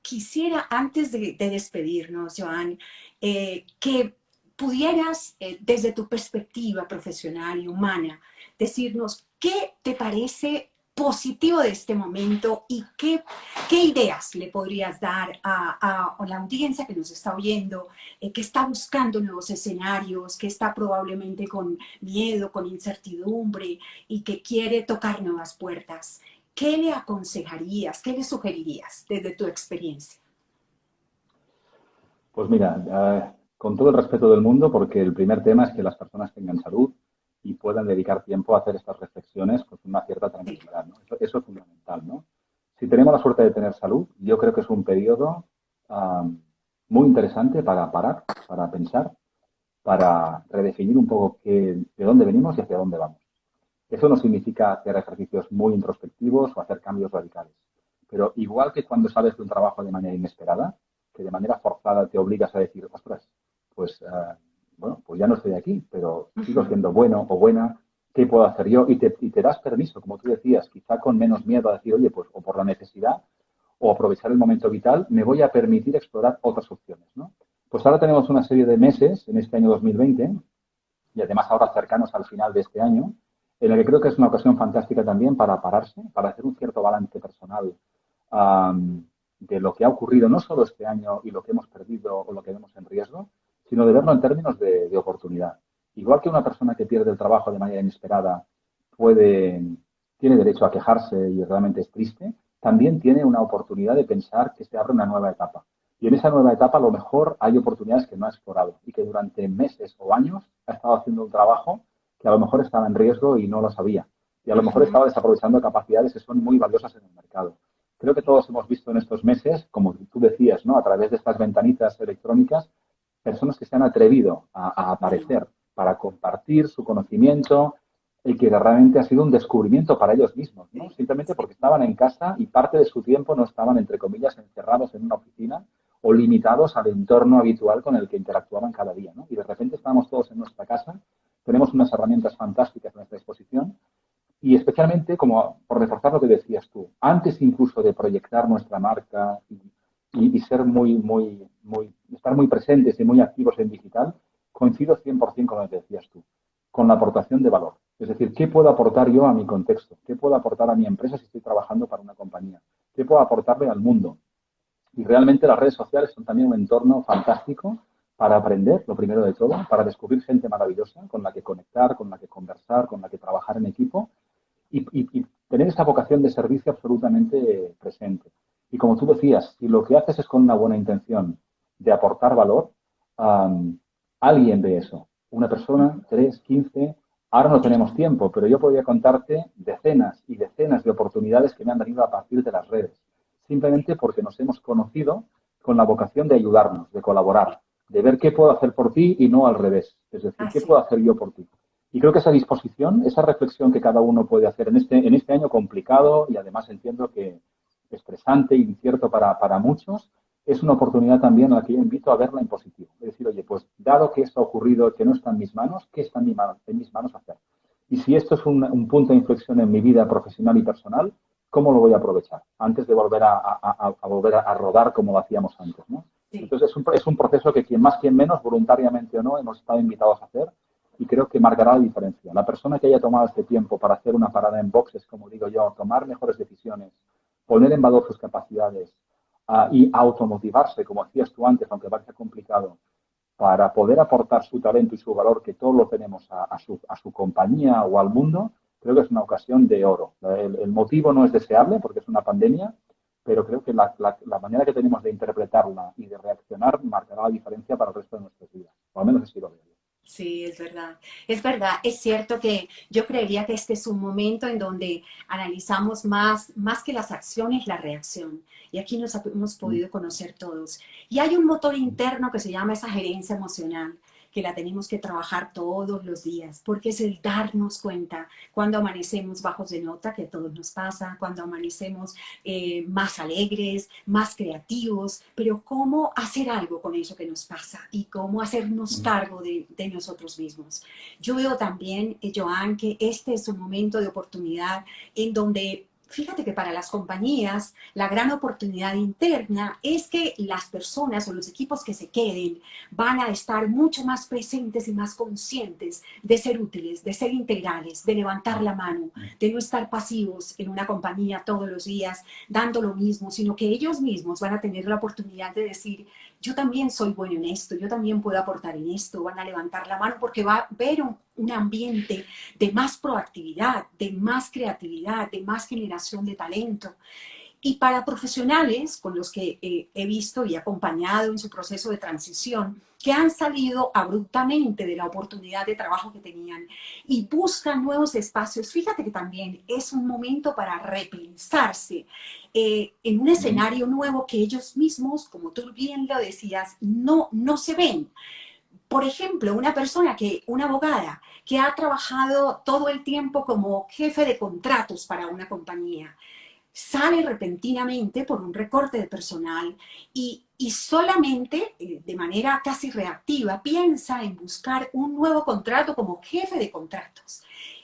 S1: quisiera antes de despedirnos, Joan, que pudieras, desde tu perspectiva profesional y humana, decirnos qué te parece positivo de este momento y qué ideas le podrías dar a la audiencia que nos está oyendo, que está buscando nuevos escenarios, que está probablemente con miedo, con incertidumbre y que quiere tocar nuevas puertas. ¿Qué le aconsejarías, qué le sugerirías desde tu experiencia?
S2: Pues mira, con todo el respeto del mundo, porque el primer tema es que las personas tengan salud y puedan dedicar tiempo a hacer estas reflexiones con una cierta
S1: Sí.
S2: tranquilidad, ¿no? Eso es fundamental, ¿no? Si tenemos la suerte de tener salud, yo creo que es un periodo muy interesante para parar, para pensar, para redefinir un poco de dónde venimos y hacia dónde vamos. Eso no significa hacer ejercicios muy introspectivos o hacer cambios radicales. Pero igual que cuando sales de un trabajo de manera inesperada, que de manera forzada te obligas a decir, ostras, pues, bueno, pues ya no estoy aquí, pero
S1: Uh
S2: sigo
S1: -huh.
S2: siendo bueno o buena, ¿qué puedo hacer yo? Y te das permiso, como tú decías, quizá con menos miedo a decir, oye, pues o por la necesidad o aprovechar el momento vital, me voy a permitir explorar otras opciones, ¿no? Pues ahora tenemos una serie de meses en este año 2020 y además ahora cercanos al final de este año, en el que creo que es una ocasión fantástica también para pararse, para hacer un cierto balance personal de lo que ha ocurrido no solo este año y lo que hemos perdido o lo que vemos en riesgo, sino de verlo en términos de oportunidad. Igual que una persona que pierde el trabajo de manera inesperada puede, tiene derecho a quejarse y realmente es triste, también tiene una oportunidad de pensar que se abre una nueva etapa. Y en esa nueva etapa a lo mejor hay oportunidades que no ha explorado y que durante meses o años ha estado haciendo un trabajo que a lo mejor estaba en riesgo y no lo sabía. Y a
S1: Uh
S2: lo mejor
S1: -huh.
S2: estaba desaprovechando capacidades que son muy valiosas en el mercado. Creo que todos hemos visto en estos meses, como tú decías, ¿no? A través de estas ventanitas electrónicas, personas que se han atrevido a
S1: Sí.
S2: aparecer para compartir su conocimiento y que realmente ha sido un descubrimiento para ellos mismos, ¿no?
S1: Sí,
S2: Simplemente
S1: sí.
S2: porque estaban en casa y parte de su tiempo no estaban, entre comillas, encerrados en una oficina o limitados al entorno habitual con el que interactuaban cada día, ¿no? Y de repente estamos todos en nuestra casa, tenemos unas herramientas fantásticas a nuestra disposición y especialmente, como por reforzar lo que decías tú, antes incluso de proyectar nuestra marca y ser estar muy presentes y muy activos en digital, coincido 100% con lo que decías tú, con la aportación de valor. Es decir, ¿qué puedo aportar yo a mi contexto? ¿Qué puedo aportar a mi empresa si estoy trabajando para una compañía? ¿Qué puedo aportarle al mundo? Y realmente las redes sociales son también un entorno fantástico para aprender, lo primero de todo, para descubrir gente maravillosa con la que conectar, con la que conversar, con la que trabajar en equipo y tener esa vocación de servicio absolutamente presente. Y como tú decías, si lo que haces es con una buena intención de aportar valor, alguien ve eso. Una persona, 3, 15, ahora no
S1: Sí.
S2: tenemos tiempo, pero yo podría contarte decenas y decenas de oportunidades que me han venido a partir de las redes, simplemente porque nos hemos conocido con la vocación de ayudarnos, de colaborar, de ver qué puedo hacer por ti y no al revés. Es decir, qué
S1: Así.
S2: puedo hacer yo por ti. Y creo que esa disposición, esa reflexión que cada uno puede hacer en este año complicado y además entiendo que estresante e incierto para muchos, es una oportunidad también a la que yo invito a verla en positivo. Es decir, oye, pues dado que esto ha ocurrido, que no está en mis manos, ¿qué está en mis manos hacer? Y si esto es un punto de inflexión en mi vida profesional y personal, ¿cómo lo voy a aprovechar? Antes de volver a volver a rodar como lo hacíamos antes, ¿no?
S1: Sí.
S2: Entonces es un proceso que quien más, quien menos, voluntariamente o no, hemos estado invitados a hacer y creo que marcará la diferencia. La persona que haya tomado este tiempo para hacer una parada en boxes, como digo yo, tomar mejores decisiones, poner en valor sus capacidades y automotivarse, como hacías tú antes, aunque parece complicado, para poder aportar su talento y su valor, que todos lo tenemos a su compañía o al mundo, creo que es una ocasión de oro. El motivo no es deseable porque es una pandemia, pero creo que la manera que tenemos de interpretarla y de reaccionar marcará la diferencia para el resto de nuestras vidas. O al menos así lo veo yo.
S1: Sí, es verdad. Es verdad, es cierto que yo creería que este es un momento en donde analizamos más que las acciones, la reacción. Y aquí nos hemos podido conocer todos. Y hay un motor interno que se llama esa gerencia emocional, que la tenemos que trabajar todos los días, porque es el darnos cuenta cuando amanecemos bajos de nota, que a todos nos pasa, cuando amanecemos más alegres, más creativos, pero cómo hacer algo con eso que nos pasa y cómo hacernos cargo de nosotros mismos. Yo veo también, Joan, que este es un momento de oportunidad en donde fíjate que para las compañías la gran oportunidad interna es que las personas o los equipos que se queden van a estar mucho más presentes y más conscientes de ser útiles, de ser integrales, de levantar la mano, de no estar pasivos en una compañía todos los días dando lo mismo, sino que ellos mismos van a tener la oportunidad de decir, yo también soy bueno en esto, yo también puedo aportar en esto, van a levantar la mano porque va a haber un ambiente de más proactividad, de más creatividad, de más generación de talento. Y para profesionales con los que he visto y acompañado en su proceso de transición, que han salido abruptamente de la oportunidad de trabajo que tenían y buscan nuevos espacios, fíjate que también es un momento para repensarse en un escenario nuevo que ellos mismos, como tú bien lo decías, no se ven. Por ejemplo, una abogada que ha trabajado todo el tiempo como jefe de contratos para una compañía, sale repentinamente por un recorte de personal y solamente de manera casi reactiva piensa en buscar un nuevo contrato como jefe de contratos.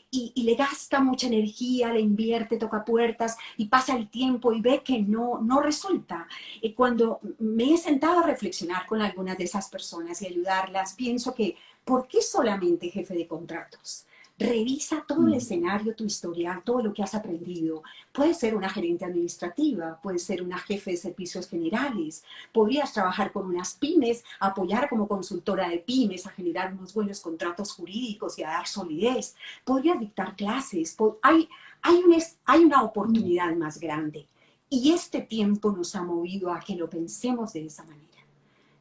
S1: Y le gasta mucha energía, le invierte, toca puertas y pasa el tiempo y ve que no resulta. Cuando me he sentado a reflexionar con algunas de esas personas y ayudarlas, pienso que, ¿por qué solamente jefe de contratos? Revisa todo el escenario, tu historial, todo lo que has aprendido. Puede ser una gerente administrativa, puede ser una jefe de servicios generales, podrías trabajar con unas pymes, apoyar como consultora de pymes a generar unos buenos contratos jurídicos y a dar solidez. Podrías dictar clases. Hay una oportunidad más grande. Y este tiempo nos ha movido a que lo pensemos de esa manera.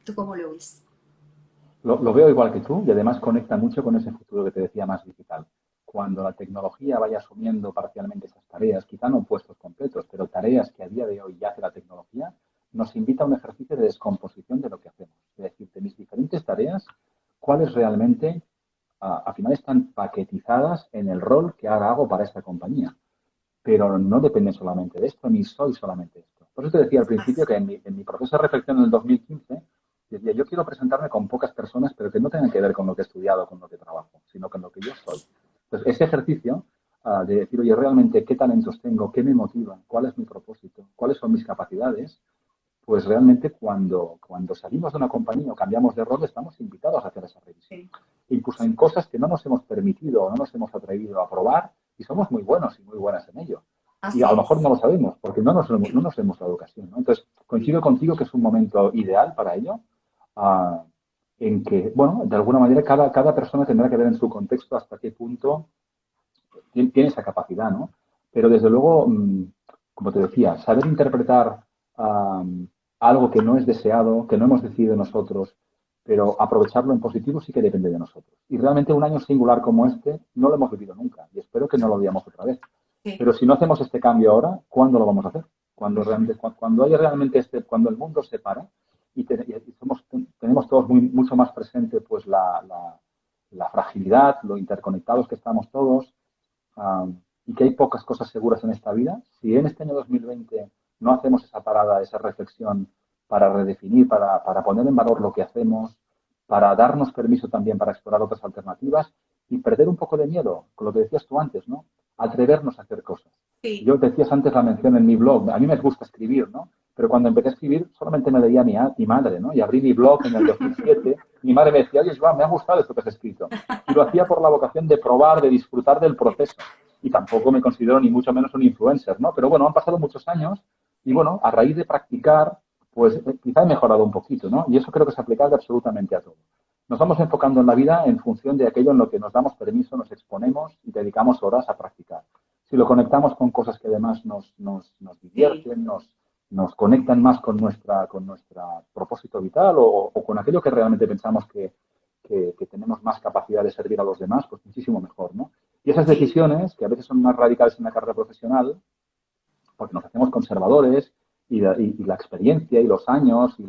S1: ¿Tú cómo lo ves?
S2: Lo veo igual que tú y además conecta mucho con ese futuro que te decía más digital. Cuando la tecnología vaya asumiendo parcialmente esas tareas, quizá no puestos completos, pero tareas que a día de hoy ya hace la tecnología, nos invita a un ejercicio de descomposición de lo que hacemos. Es decir, de mis diferentes tareas, cuáles realmente al final están paquetizadas en el rol que ahora hago para esta compañía. Pero no depende solamente de esto, ni soy solamente esto. Por eso te decía al principio que en mi proceso de reflexión en el 2015, decía, yo quiero presentarme con pocas personas, pero que no tengan que ver con lo que he estudiado, con lo que trabajo, sino con lo que yo soy. Entonces, ese ejercicio de decir, oye, realmente, ¿qué talentos tengo? ¿Qué me motiva? ¿Cuál es mi propósito? ¿Cuáles son mis capacidades? Pues realmente cuando salimos de una compañía o cambiamos de rol, estamos invitados a hacer esa revisión.
S1: Sí,
S2: Incluso en
S1: sí.
S2: cosas que no nos hemos permitido o no nos hemos atrevido a probar y somos muy buenos y muy buenas en ello. Y a
S1: Así
S2: lo mejor no
S1: es.
S2: lo sabemos porque no
S1: Sí,
S2: nos hemos dado ocasión, ¿no? Entonces,
S1: sí.
S2: coincido contigo que es un momento ideal para ello, uh, en que, bueno, de alguna manera cada persona tendrá que ver en su contexto hasta qué punto tiene esa capacidad, ¿no? Pero desde luego, como te decía, saber interpretar algo que no es deseado, que no hemos decidido nosotros, pero aprovecharlo en positivo sí que depende de nosotros. Y realmente un año singular como este no lo hemos vivido nunca y espero que no lo veamos otra vez.
S1: Sí.
S2: Pero si no hacemos este cambio ahora, ¿cuándo lo vamos a hacer?
S1: Ujú.
S2: Cuando haya realmente cuando el mundo se para y tenemos todos mucho más presente pues la fragilidad, lo interconectados que estamos todos, y que hay pocas cosas seguras en esta vida, si en este año 2020 no hacemos esa parada, esa reflexión para redefinir, para poner en valor lo que hacemos, para darnos permiso también para explorar otras alternativas y perder un poco de miedo, con lo que decías tú antes, ¿no? Atrevernos a hacer cosas.
S1: Sí.
S2: Yo decías antes la mención en mi blog, a mí me gusta escribir, ¿no? Pero cuando empecé a escribir solamente me leía mi madre, ¿no? Y abrí mi blog en el 2007, mi madre me decía, oye, Joan, me ha gustado esto que has escrito. Y lo hacía por la vocación de probar, de disfrutar del proceso. Y tampoco me considero ni mucho menos un influencer, ¿no? Pero bueno, han pasado muchos años y
S1: Sí.
S2: bueno, a raíz de practicar, pues quizá he mejorado un poquito, ¿no? Y eso creo que es aplicable absolutamente a todo. Nos vamos enfocando en la vida en función de aquello en lo que nos damos permiso, nos exponemos y dedicamos horas a practicar. Si lo conectamos con cosas que además nos
S1: Sí.
S2: divierten, nos conectan más con nuestro propósito vital o con aquello que realmente pensamos que tenemos más capacidad de servir a los demás, pues muchísimo mejor, ¿no? Y esas
S1: Sí.
S2: decisiones, que a veces son más radicales en la carrera profesional, porque nos hacemos conservadores y la experiencia y los años y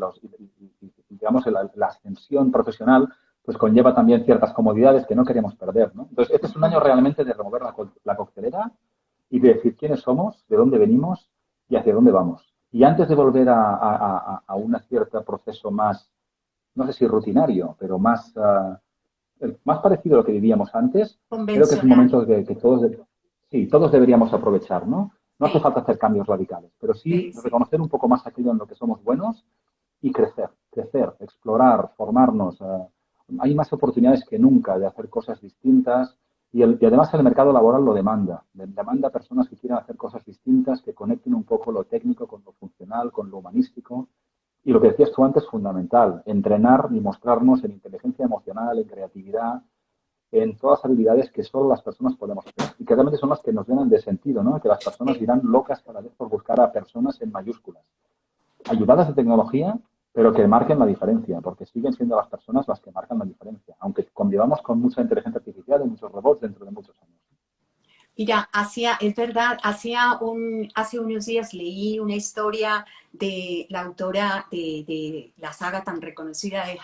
S2: digamos, la ascensión profesional, pues conlleva también ciertas comodidades que no queremos perder, ¿no? Entonces, este es un año realmente de remover la coctelera y de decir quiénes somos, de dónde venimos y hacia dónde vamos. Y antes de volver a un cierto proceso más, no sé si rutinario, pero más parecido a lo que vivíamos antes, creo que es un
S1: Convencional.
S2: momento que todos, sí, todos deberíamos aprovechar, ¿no? No hace
S1: Sí,
S2: falta hacer cambios radicales, pero sí
S1: sí, sí.
S2: reconocer un poco más aquello en lo que somos buenos y crecer, explorar, formarnos. Hay más oportunidades que nunca de hacer cosas distintas y además el mercado laboral lo demanda. Demanda personas que quieran hacer cosas distintas, que conecten un poco lo técnico con lo funcional, con lo humanístico. Y lo que decías tú antes, fundamental, entrenar y mostrarnos en inteligencia emocional, en creatividad, en todas las habilidades que solo las personas podemos tener y que realmente son las que nos llenan de sentido, ¿no? Que las personas
S1: Sí.
S2: dirán locas cada vez por buscar a personas en mayúsculas, ayudadas de tecnología, pero que marquen la diferencia, porque siguen siendo las personas las que marcan la diferencia, aunque convivamos con mucha inteligencia artificial y muchos robots dentro de muchos años.
S1: Mira, es verdad, hace unos días leí una historia de la autora de la saga tan reconocida de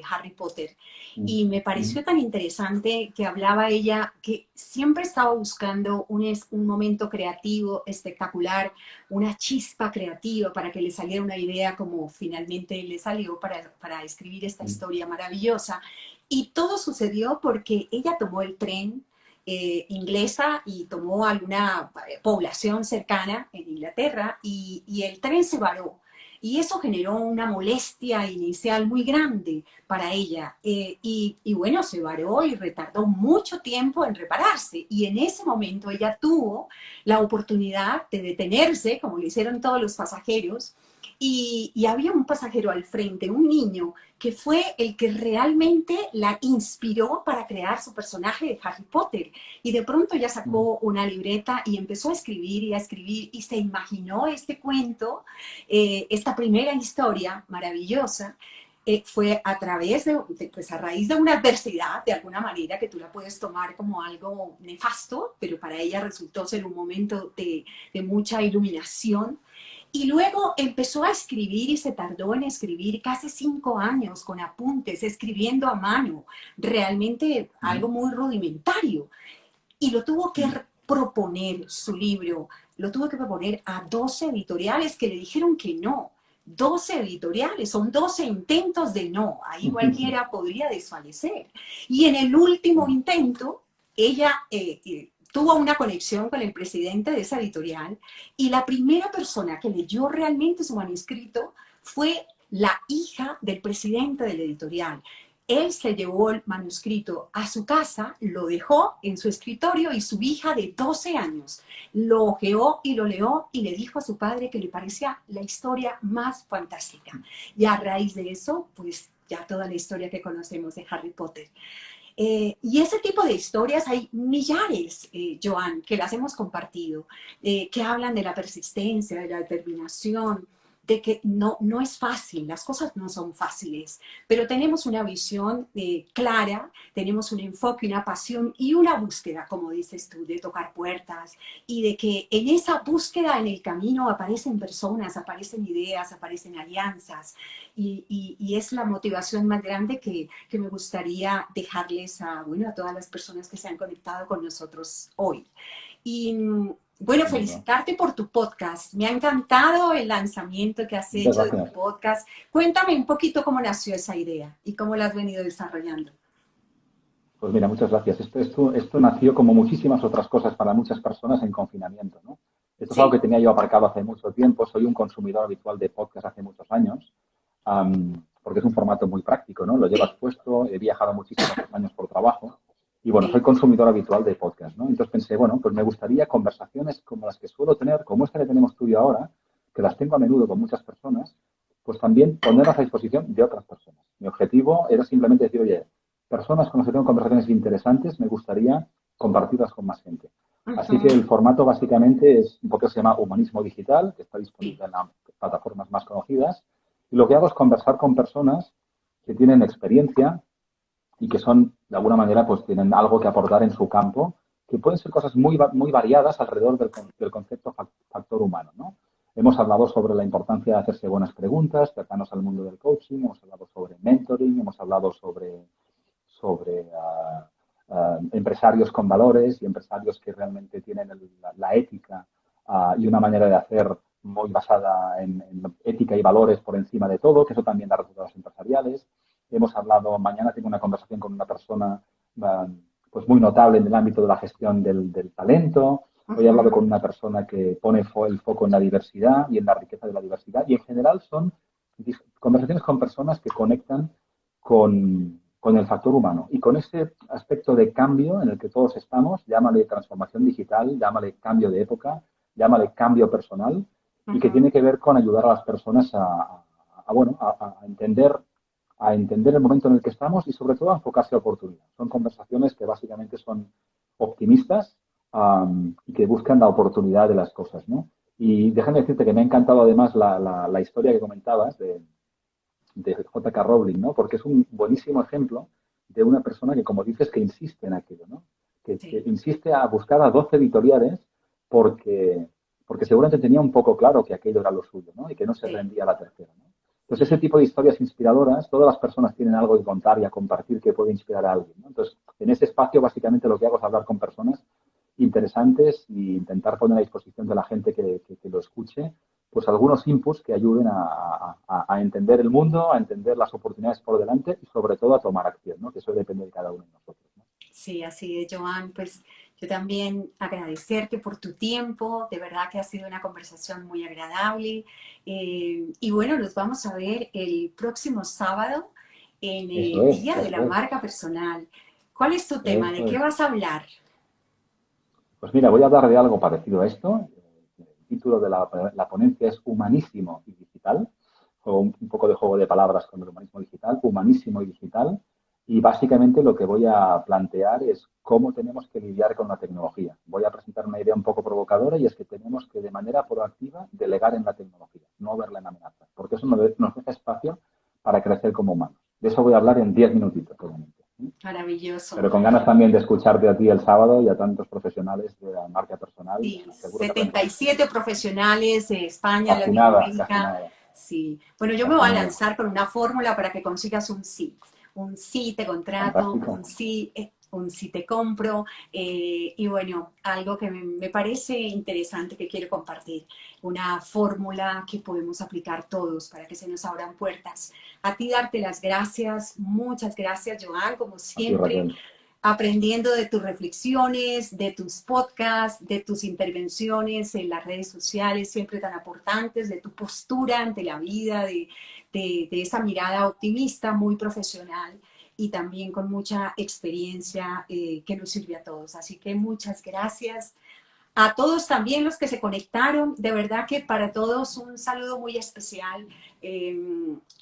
S1: Harry Potter
S2: Mm,
S1: y me
S2: mm,
S1: pareció tan interesante que hablaba ella que siempre estaba buscando un momento creativo, espectacular, una chispa creativa para que le saliera una idea como finalmente le salió para escribir esta
S2: mm,
S1: historia maravillosa. Y todo sucedió porque ella tomó el tren inglesa y tomó alguna población cercana en Inglaterra y el tren se varó. Y eso generó una molestia inicial muy grande para ella. Y bueno, se varó y retardó mucho tiempo en repararse. Y en ese momento ella tuvo la oportunidad de detenerse, como lo hicieron todos los pasajeros, y había un pasajero al frente, un niño, que fue el que realmente la inspiró para crear su personaje de Harry Potter. Y de pronto ella
S2: mm,
S1: sacó una libreta y empezó a escribir y a escribir y se imaginó este cuento, esta primera historia maravillosa. Fue a través pues a raíz de una adversidad, de alguna manera, que tú la puedes tomar como algo nefasto, pero para ella resultó ser un momento de mucha iluminación. Y luego empezó a escribir y se tardó en escribir casi 5 años con apuntes, escribiendo a mano, realmente algo
S2: mm,
S1: muy rudimentario. Y lo tuvo que
S2: mm,
S1: proponer su libro, lo tuvo que proponer a 12 editoriales que le dijeron que no. 12 editoriales, son 12 intentos de no, ahí
S2: mm,
S1: cualquiera podría desfallecer. Y en el último intento, ella tuvo una conexión con el presidente de esa editorial y la primera persona que leyó realmente su manuscrito fue la hija del presidente de la editorial. Él se llevó el manuscrito a su casa, lo dejó en su escritorio y su hija de 12 años lo ojeó y lo leó y le dijo a su padre que le parecía la historia más fantástica. Y a raíz de eso, pues ya toda la historia que conocemos de Harry Potter. Y ese tipo de historias hay millares, Joan, que las hemos compartido, que hablan de la persistencia, de la determinación, de que no es fácil, las cosas no son fáciles, pero tenemos una visión clara, tenemos un enfoque, una pasión y una búsqueda, como dices tú, de tocar puertas y de que en esa búsqueda, en el camino, aparecen personas, aparecen ideas, aparecen alianzas y es la motivación más grande que me gustaría dejarles bueno, a todas las personas que se han conectado con nosotros hoy. Y bueno,
S2: sin duda.
S1: felicitarte por tu podcast. Me ha encantado el lanzamiento que has
S2: Muchas
S1: hecho de tu
S2: gracias.
S1: podcast. Cuéntame un poquito cómo nació esa idea y cómo la has venido desarrollando.
S2: Pues mira, muchas gracias. Esto nació como muchísimas otras cosas para muchas personas en confinamiento, ¿no? Esto es algo que
S1: Sí,
S2: tenía yo aparcado hace mucho tiempo. Soy un consumidor habitual de podcast hace muchos años, porque es un formato muy práctico, ¿no? Lo llevas
S1: sí,
S2: puesto, he viajado muchísimos años por trabajo y, bueno, soy
S1: sí.
S2: consumidor habitual de podcast, ¿no? Entonces pensé, bueno, pues me gustaría conversaciones como las que suelo tener, como esta que tenemos tú y yo ahora, que las tengo a menudo con muchas personas, pues también ponerlas a disposición de otras personas. Mi objetivo era simplemente decir, oye, personas con las que tengo conversaciones interesantes, me gustaría compartirlas con más gente. Así que
S1: Ujú,
S2: el formato básicamente es un poco que se llama Humanismo Digital, que está
S1: sí.
S2: disponible en las plataformas más conocidas. Y lo que hago es conversar con personas que tienen experiencia y que son, de alguna manera, pues tienen algo que aportar en su campo, que pueden ser cosas muy variadas alrededor del concepto factor humano, ¿no? Hemos hablado sobre la importancia de hacerse buenas preguntas, cercanos al mundo del coaching, hemos hablado sobre mentoring, hemos hablado sobre sobre empresarios con valores y empresarios que realmente tienen la ética y una manera de hacer muy basada en ética y valores por encima de todo, que eso también da resultados empresariales. Hemos hablado, mañana tengo una conversación con una persona pues muy notable en el ámbito de la gestión del talento. Hoy he hablado con una persona que pone el foco en la diversidad y en la riqueza de la diversidad. Y en general son conversaciones con personas que conectan con el factor humano y con ese aspecto de cambio en el que todos estamos, llámale transformación digital, llámale cambio de época, llámale cambio personal, y que tiene que ver con ayudar a las personas a entender el momento en el que estamos y sobre todo a enfocarse a oportunidad. Son conversaciones que básicamente son optimistas y que buscan la oportunidad de las cosas, ¿no? Y déjame decirte que me ha encantado además la historia que comentabas de J.K. Rowling, ¿no? Porque es un buenísimo ejemplo de una persona que, como dices, que insiste en aquello, ¿no? Que insiste a buscar a 12 editoriales porque seguramente tenía un poco claro que aquello era lo suyo, ¿no? Y que no se rendía a la tercera, ¿no? Entonces, ese tipo de historias inspiradoras, todas las personas tienen algo que contar y a compartir que puede inspirar a alguien, ¿no? Entonces, en ese espacio, básicamente, lo que hago es hablar con personas interesantes e intentar poner a disposición de la gente que lo escuche pues algunos inputs que ayuden a entender el mundo, a entender las oportunidades por delante y sobre todo a tomar acción, ¿no? Que eso depende de cada uno de nosotros, ¿no?
S1: Sí, así es, Joan. Pues yo también agradecerte por tu tiempo. De verdad que ha sido una conversación muy agradable. Y bueno, nos vamos a ver el próximo sábado en
S2: Eso
S1: el
S2: es,
S1: Día de la
S2: eso es,
S1: Marca Personal. ¿Cuál es tu tema? ¿De
S2: eso
S1: qué
S2: es.
S1: vas a hablar?
S2: Pues mira, voy a hablar de algo parecido a esto. El título de la ponencia es Humanísimo y Digital, o un poco de juego de palabras con el humanismo digital, humanísimo y digital. Y básicamente lo que voy a plantear es cómo tenemos que lidiar con la tecnología. Voy a presentar una idea un poco provocadora y es que tenemos que de manera proactiva delegar en la tecnología, no verla en amenaza, porque eso nos deja espacio para crecer como humanos. De eso voy a hablar en 10 minutitos, obviamente.
S1: Maravilloso.
S2: Pero con ganas también de escucharte a ti el sábado y a tantos profesionales de la marca personal.
S1: Sí,
S2: Seguro que aprenderemos mucho.
S1: 77 profesionales de España,
S2: Casi nada, casi
S1: Latinoamérica.
S2: nada,
S1: Sí. Bueno, yo me
S2: casi
S1: voy a
S2: nada.
S1: lanzar con una fórmula para que consigas un sí. Un sí te contrato,
S2: Fantástico.
S1: un sí te compro. Y bueno, algo que me parece interesante que quiero compartir. Una fórmula que podemos aplicar todos para que se nos abran puertas. A ti darte las gracias. Muchas gracias, Joan, como
S2: A ti,
S1: siempre
S2: Raquel.
S1: aprendiendo de tus reflexiones, de tus podcasts, de tus intervenciones en las redes sociales, siempre tan aportantes, de tu postura ante la vida, de esa mirada optimista, muy profesional y también con mucha experiencia que nos sirve a todos. Así que muchas gracias. A todos también los que se conectaron, de verdad que para todos un saludo muy especial eh,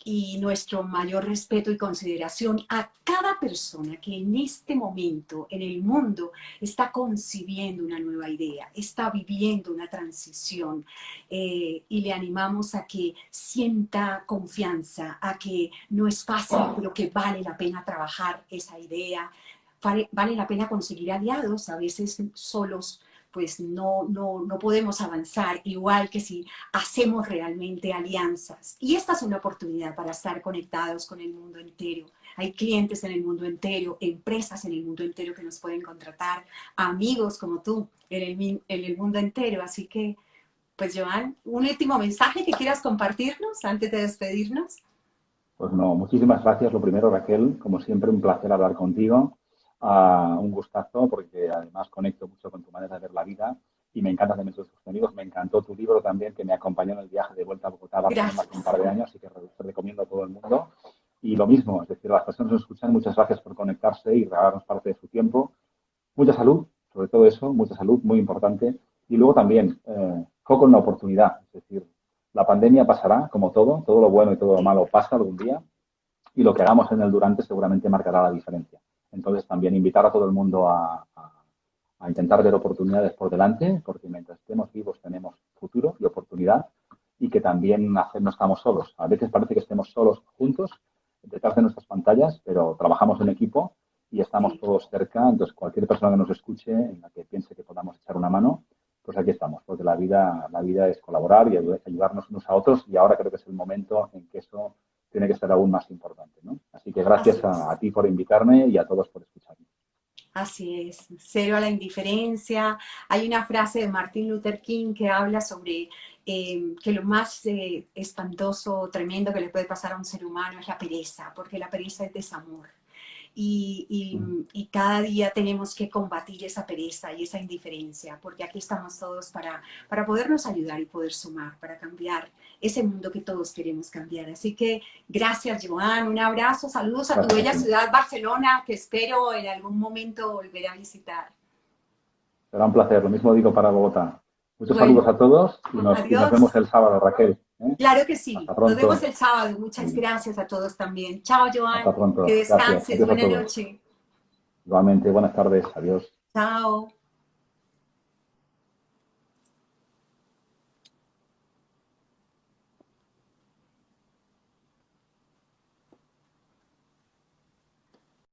S1: y nuestro mayor respeto y consideración a cada persona que en este momento en el mundo está concibiendo una nueva idea, está viviendo una transición y le animamos a que sienta confianza, a que no es fácil, pero que vale la pena trabajar esa idea, vale la pena conseguir aliados, a veces solos pues no podemos avanzar igual que si hacemos realmente alianzas. Y esta es una oportunidad para estar conectados con el mundo entero. Hay clientes en el mundo entero, empresas en el mundo entero que nos pueden contratar, amigos como tú en el mundo entero. Así que, pues Joan, un último mensaje que quieras compartirnos antes de despedirnos.
S2: Pues no, muchísimas gracias. Lo primero, Raquel, como siempre, un placer hablar contigo. Un gustazo porque además conecto mucho con tu manera de ver la vida y me encantan también tus contenidos. Me encantó tu libro también que me acompañó en el viaje de vuelta a Bogotá, a Barcelona hace un
S1: Gracias.
S2: par de años, así que te recomiendo a todo el mundo. Y lo mismo, es decir, a las personas que nos escuchan, muchas gracias por conectarse y regalarnos parte de su tiempo. Mucha salud, sobre todo eso, mucha salud, muy importante. Y luego también, foco en la oportunidad. Es decir, la pandemia pasará, como todo lo bueno y todo lo
S1: Sí.
S2: malo pasa algún día, y lo que hagamos en el durante seguramente marcará la diferencia. Entonces, también invitar a todo el mundo a intentar ver oportunidades por delante, porque mientras estemos vivos tenemos futuro y oportunidad, y que también no estamos solos. A veces parece que estemos solos juntos, detrás de nuestras pantallas, pero trabajamos en equipo y estamos
S1: Sí.
S2: todos cerca. Entonces, cualquier persona que nos escuche, en la que piense que podamos echar una mano, pues aquí estamos, porque la vida es colaborar y ayudarnos unos a otros, y ahora creo que es el momento en que eso tiene que ser aún más importante, ¿no? Así que que gracias
S1: Así es.
S2: a ti por invitarme y a todos por escucharme.
S1: Así es, cero a la indiferencia. Hay una frase de Martin Luther King que habla sobre que lo más espantoso, tremendo que le puede pasar a un ser humano es la pereza, porque la pereza es desamor. Y cada día tenemos que combatir esa pereza y esa indiferencia, porque aquí estamos todos para podernos ayudar y poder sumar, para cambiar ese mundo que todos queremos cambiar. Así que gracias, Joan, un abrazo, saludos a tu
S2: Gracias a
S1: bella
S2: ti.
S1: ciudad, Barcelona, que espero en algún momento volver a visitar.
S2: Será un placer. Lo mismo digo para Bogotá. Muchos saludos
S1: Bueno,
S2: a todos y nos vemos
S1: adiós.
S2: el sábado, Raquel. ¿Eh?
S1: Claro que sí.
S2: Hasta
S1: Nos vemos
S2: pronto.
S1: el sábado. Muchas
S2: Sí.
S1: gracias a todos también. Chao,
S2: Hasta
S1: Joan. Que
S2: pronto. Gracias.
S1: descanses.
S2: Adiós a
S1: Buena
S2: todos.
S1: noche.
S2: Igualmente, buenas tardes. Adiós.
S1: Chao.